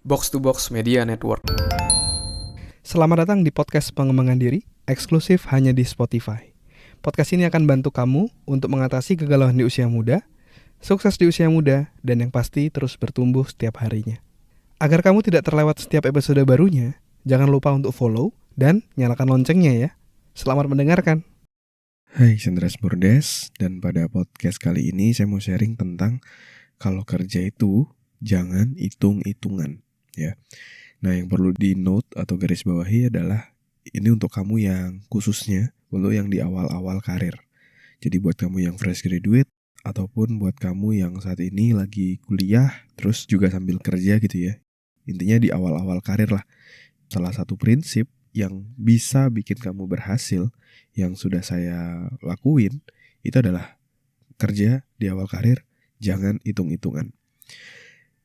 Box to Box Media Network. Selamat datang di podcast pengembangan diri, eksklusif hanya di Spotify. Podcast ini akan bantu kamu untuk mengatasi kegalauan di usia muda, sukses di usia muda, dan yang pasti terus bertumbuh setiap harinya. Agar kamu tidak terlewat setiap episode barunya, jangan lupa untuk follow dan nyalakan loncengnya ya. Selamat mendengarkan. Hai, Sendras Burdes, dan pada podcast kali ini saya mau sharing tentang kalau kerja itu jangan hitung-hitungan, ya. Nah, yang perlu di note atau garis bawahi adalah ini untuk kamu yang khususnya untuk yang di awal-awal karir. Jadi buat kamu yang fresh graduate ataupun buat kamu yang saat ini lagi kuliah terus juga sambil kerja gitu ya. Intinya di awal-awal karir lah. Salah satu prinsip yang bisa bikin kamu berhasil yang sudah saya lakuin itu adalah kerja di awal karir jangan hitung-hitungan.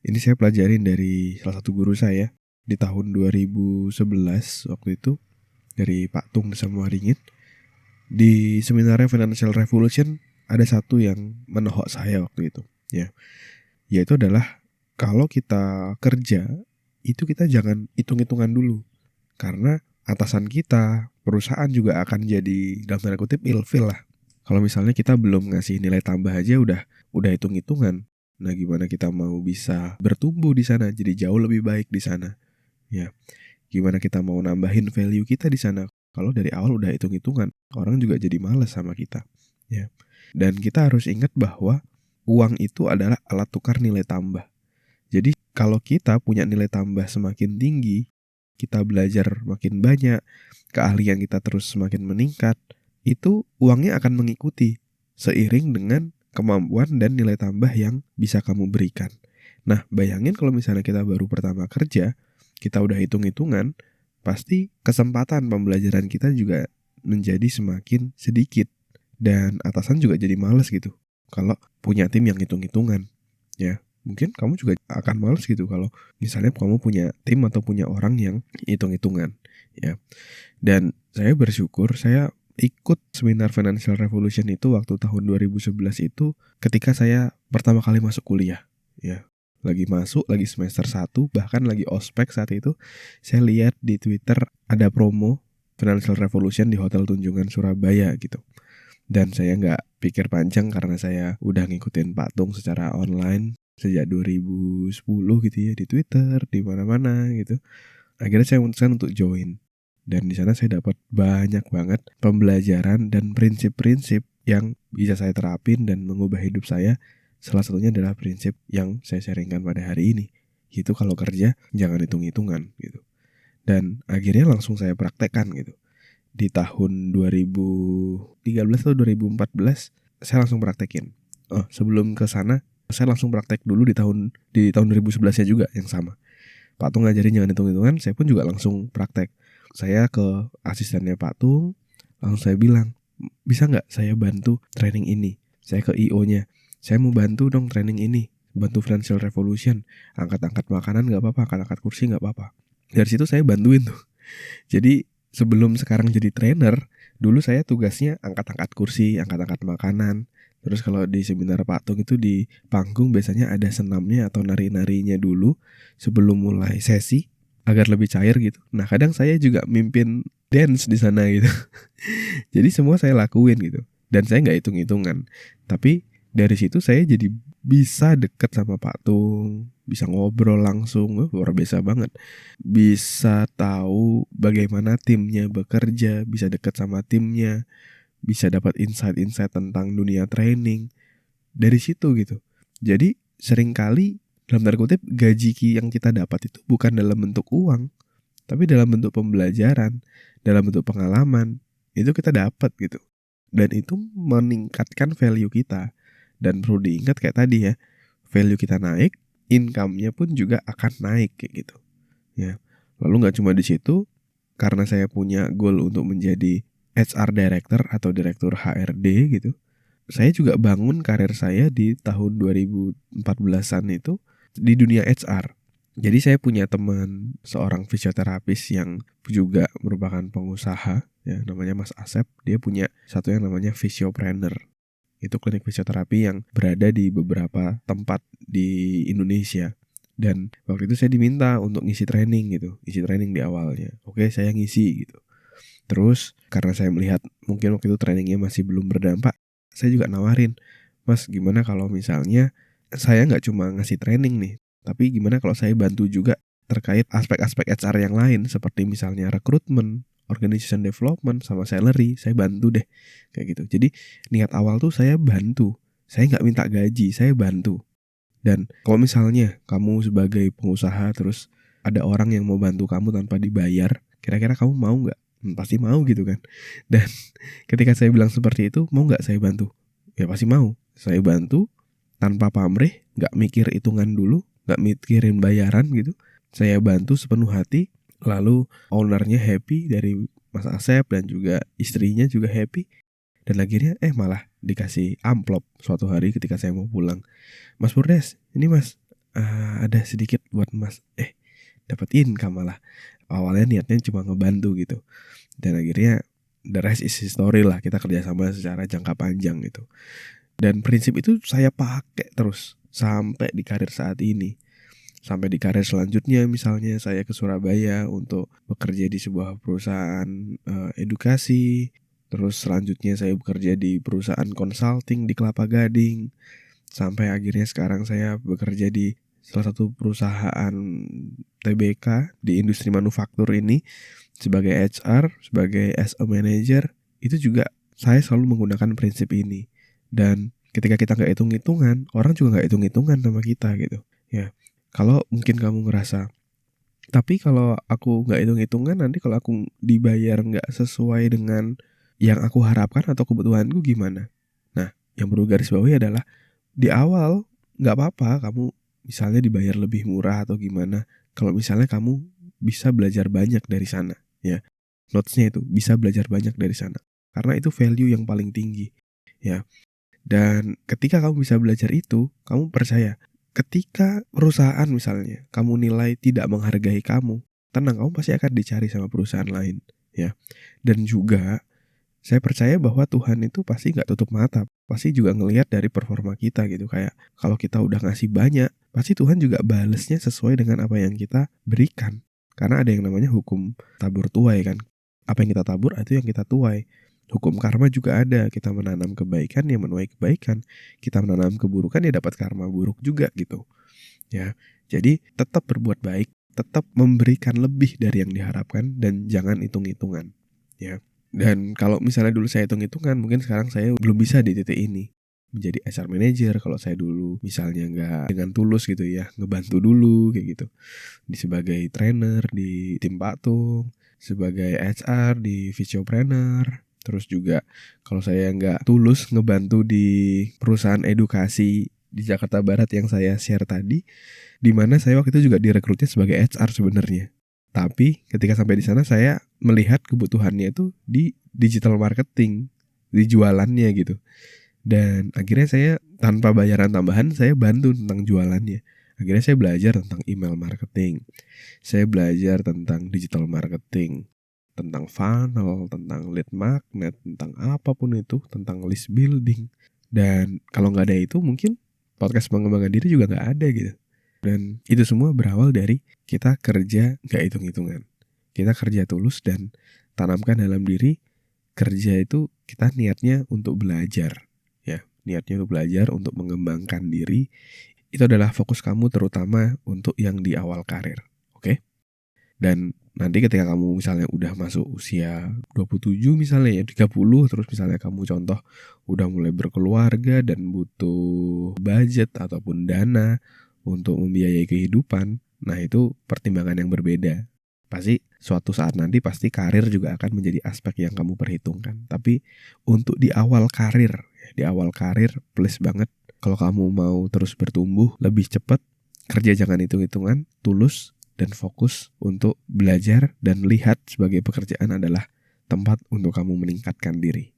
Ini saya pelajarin dari salah satu guru saya di tahun 2011 waktu itu, dari Pak Tung sama Waringin. Di seminarnya Financial Revolution ada satu yang menohok saya waktu itu, ya. Yaitu adalah kalau kita kerja itu kita jangan hitung-hitungan dulu. Karena atasan kita, perusahaan juga akan jadi dalam tanda kutip ilfil lah. Kalau misalnya kita belum ngasih nilai tambah aja udah hitung-hitungan. Nah, gimana kita mau bisa bertumbuh di sana jadi jauh lebih baik di sana? Ya. Gimana kita mau nambahin value kita di sana? Kalau dari awal udah hitung-hitungan, orang juga jadi malas sama kita, ya. Dan kita harus ingat bahwa uang itu adalah alat tukar nilai tambah. Jadi kalau kita punya nilai tambah semakin tinggi, kita belajar makin banyak, keahlian kita terus semakin meningkat, itu uangnya akan mengikuti seiring dengan kemampuan dan nilai tambah yang bisa kamu berikan. Nah, bayangin kalau misalnya kita baru pertama kerja, kita udah hitung-hitungan, pasti kesempatan pembelajaran kita juga menjadi semakin sedikit. Dan atasan juga jadi malas gitu kalau punya tim yang hitung-hitungan, ya. Mungkin kamu juga akan malas gitu kalau misalnya kamu punya tim atau punya orang yang hitung-hitungan, ya. Dan saya bersyukur saya ikut seminar Financial Revolution itu waktu tahun 2011 itu ketika saya pertama kali masuk kuliah, ya. Lagi semester 1, bahkan lagi ospek saat itu, saya lihat di Twitter ada promo Financial Revolution di Hotel Tunjungan Surabaya gitu. Dan saya nggak pikir panjang karena saya udah ngikutin Pak Tung secara online sejak 2010 gitu ya, di Twitter, di mana-mana gitu. Akhirnya saya memutuskan untuk join. Dan di sana saya dapat banyak banget pembelajaran dan prinsip-prinsip yang bisa saya terapin dan mengubah hidup saya. Salah satunya adalah prinsip yang saya sharingkan pada hari ini, yaitu kalau kerja jangan hitung-hitungan gitu. Dan akhirnya langsung saya praktekkan gitu. Di tahun 2013 atau 2014 saya langsung praktekin. Sebelum ke sana saya langsung praktek dulu di tahun 2011-nya juga yang sama. Pak Tung ngajarin jangan hitung-hitungan, saya pun juga langsung praktek. Saya ke asistennya Pak Tung, langsung saya bilang, bisa nggak saya bantu training ini? Saya ke IO-nya, saya mau bantu dong training ini, bantu Financial Revolution, angkat-angkat makanan nggak apa-apa, angkat-angkat kursi nggak apa-apa. Dari situ saya bantuin tuh. Jadi sebelum sekarang jadi trainer, dulu saya tugasnya angkat-angkat kursi, angkat-angkat makanan. Terus kalau di seminar Pak Tung itu di panggung biasanya ada senamnya atau nari-narinya dulu sebelum mulai sesi agar lebih cair gitu. Nah, kadang saya juga mimpin dance di sana gitu. Jadi semua saya lakuin gitu. Dan saya nggak hitung-hitungan. Tapi dari situ saya jadi bisa deket sama Pak Tung, bisa ngobrol langsung, luar biasa banget. Bisa tahu bagaimana timnya bekerja, bisa deket sama timnya, bisa dapat insight-insight tentang dunia training dari situ gitu. Jadi seringkali dalam tanda kutip gaji yang kita dapat itu bukan dalam bentuk uang, tapi dalam bentuk pembelajaran, dalam bentuk pengalaman. Itu kita dapat gitu. Dan itu meningkatkan value kita. Dan perlu diingat kayak tadi ya, value kita naik, income-nya pun juga akan naik kayak gitu. Ya. Lalu nggak cuma di situ, karena saya punya goal untuk menjadi HR Director atau Direktur HRD gitu. Saya juga bangun karir saya di tahun 2014-an itu di dunia HR. Jadi saya punya teman seorang fisioterapis yang juga merupakan pengusaha, ya, namanya Mas Asep. Dia punya satu yang namanya Physiopreneur. Itu klinik fisioterapi yang berada di beberapa tempat di Indonesia. Dan waktu itu saya diminta untuk ngisi training gitu, ngisi training di awalnya. Oke, saya ngisi gitu. Terus karena saya melihat mungkin waktu itu trainingnya masih belum berdampak, saya juga nawarin, Mas gimana kalau misalnya saya nggak cuma ngasih training nih, tapi gimana kalau saya bantu juga terkait aspek-aspek HR yang lain, seperti misalnya rekrutmen, organization development, sama salary, saya bantu deh, kayak gitu. Jadi niat awal tuh saya bantu, saya nggak minta gaji, saya bantu. Dan kalau misalnya kamu sebagai pengusaha terus ada orang yang mau bantu kamu tanpa dibayar, kira-kira kamu mau nggak? Pasti mau gitu kan. Dan ketika saya bilang seperti itu, mau nggak saya bantu? Ya pasti mau. Saya bantu tanpa pamrih, nggak mikir hitungan dulu, nggak mikirin bayaran gitu. Saya bantu sepenuh hati, lalu ownernya happy dari Mas Asep dan juga istrinya juga happy. Dan akhirnya malah dikasih amplop suatu hari ketika saya mau pulang. Mas Purdes, ini Mas ada sedikit buat Mas. Dapat income malah. Awalnya niatnya cuma ngebantu gitu. Dan akhirnya the rest is history lah. Kita kerjasama secara jangka panjang gitu. Dan prinsip itu saya pakai terus sampai di karir saat ini. Sampai di karir selanjutnya misalnya saya ke Surabaya untuk bekerja di sebuah perusahaan edukasi. Terus selanjutnya saya bekerja di perusahaan consulting di Kelapa Gading. Sampai akhirnya sekarang saya bekerja di salah satu perusahaan TBK di industri manufaktur ini sebagai HR, sebagai as a manager. Itu juga saya selalu menggunakan prinsip ini. Dan ketika kita gak hitung-hitungan, orang juga gak hitung-hitungan sama kita gitu. Ya, kalau mungkin kamu ngerasa, tapi kalau aku gak hitung-hitungan, nanti kalau aku dibayar gak sesuai dengan yang aku harapkan atau kebutuhanku gimana? Nah, yang perlu garis bawahi adalah di awal gak apa-apa kamu misalnya dibayar lebih murah atau gimana, kalau misalnya kamu bisa belajar banyak dari sana, ya. Notes-nya itu bisa belajar banyak dari sana, karena itu value yang paling tinggi, ya. Dan ketika kamu bisa belajar itu, kamu percaya, ketika perusahaan misalnya kamu nilai tidak menghargai kamu, tenang, kamu pasti akan dicari sama perusahaan lain, ya. Dan juga saya percaya bahwa Tuhan itu pasti gak tutup mata, pasti juga ngelihat dari performa kita gitu. Kayak kalau kita udah ngasih banyak, pasti Tuhan juga balesnya sesuai dengan apa yang kita berikan. Karena ada yang namanya hukum tabur tuai kan. Apa yang kita tabur itu yang kita tuai. Hukum karma juga ada, kita menanam kebaikan ya menuai kebaikan, kita menanam keburukan ya dapat karma buruk juga gitu. Ya, jadi tetap berbuat baik, tetap memberikan lebih dari yang diharapkan dan jangan hitung-hitungan, ya. Dan kalau misalnya dulu saya hitung-hitungan, mungkin sekarang saya belum bisa di titik ini menjadi HR manager. Kalau saya dulu misalnya nggak dengan tulus gitu ya, ngebantu dulu kayak gitu, di sebagai trainer di tim patung, sebagai HR di Visiopreneur. Terus juga kalau saya nggak tulus ngebantu di perusahaan edukasi di Jakarta Barat yang saya share tadi, di mana saya waktu itu juga direkrutnya sebagai HR sebenarnya. Tapi ketika sampai di sana saya melihat kebutuhannya itu di digital marketing, di jualannya gitu. Dan akhirnya saya tanpa bayaran tambahan saya bantu tentang jualannya. Akhirnya saya belajar tentang email marketing, saya belajar tentang digital marketing, tentang funnel, tentang lead magnet, tentang apapun itu, tentang list building. Dan kalau nggak ada itu mungkin podcast pengembangan diri juga nggak ada gitu. Dan itu semua berawal dari kita kerja gak hitung-hitungan. Kita kerja tulus dan tanamkan dalam diri, kerja itu kita niatnya untuk belajar, ya. Niatnya untuk belajar, untuk mengembangkan diri. Itu adalah fokus kamu terutama untuk yang di awal karir, oke? Dan nanti ketika kamu misalnya udah masuk usia 27 misalnya ya, 30, terus misalnya kamu contoh udah mulai berkeluarga dan butuh budget ataupun dana untuk membiayai kehidupan, nah itu pertimbangan yang berbeda. Pasti suatu saat nanti pasti karir juga akan menjadi aspek yang kamu perhitungkan. Tapi untuk di awal karir please banget, kalau kamu mau terus bertumbuh lebih cepat, kerja jangan hitung-hitungan, tulus dan fokus untuk belajar dan lihat sebagai pekerjaan adalah tempat untuk kamu meningkatkan diri.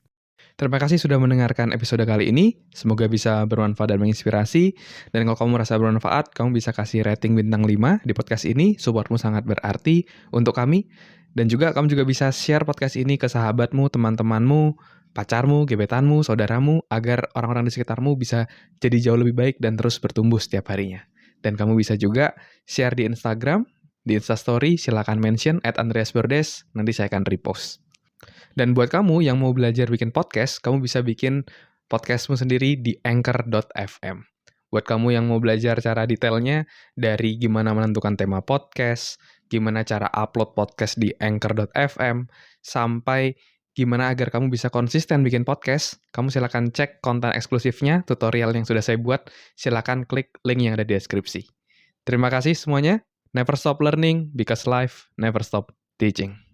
Terima kasih sudah mendengarkan episode kali ini. Semoga bisa bermanfaat dan menginspirasi. Dan kalau kamu merasa bermanfaat, kamu bisa kasih rating bintang 5 di podcast ini. Supportmu sangat berarti untuk kami. Dan juga kamu juga bisa share podcast ini ke sahabatmu, teman-temanmu, pacarmu, gebetanmu, saudaramu, agar orang-orang di sekitarmu bisa jadi jauh lebih baik dan terus bertumbuh setiap harinya. Dan kamu bisa juga share di Instagram, di Instastory, silakan mention @andreasbordes, nanti saya akan repost. Dan buat kamu yang mau belajar bikin podcast, kamu bisa bikin podcastmu sendiri di anchor.fm. Buat kamu yang mau belajar cara detailnya, dari gimana menentukan tema podcast, gimana cara upload podcast di anchor.fm, sampai gimana agar kamu bisa konsisten bikin podcast, kamu silakan cek konten eksklusifnya, tutorial yang sudah saya buat, silakan klik link yang ada di deskripsi. Terima kasih semuanya. Never stop learning because life never stop teaching.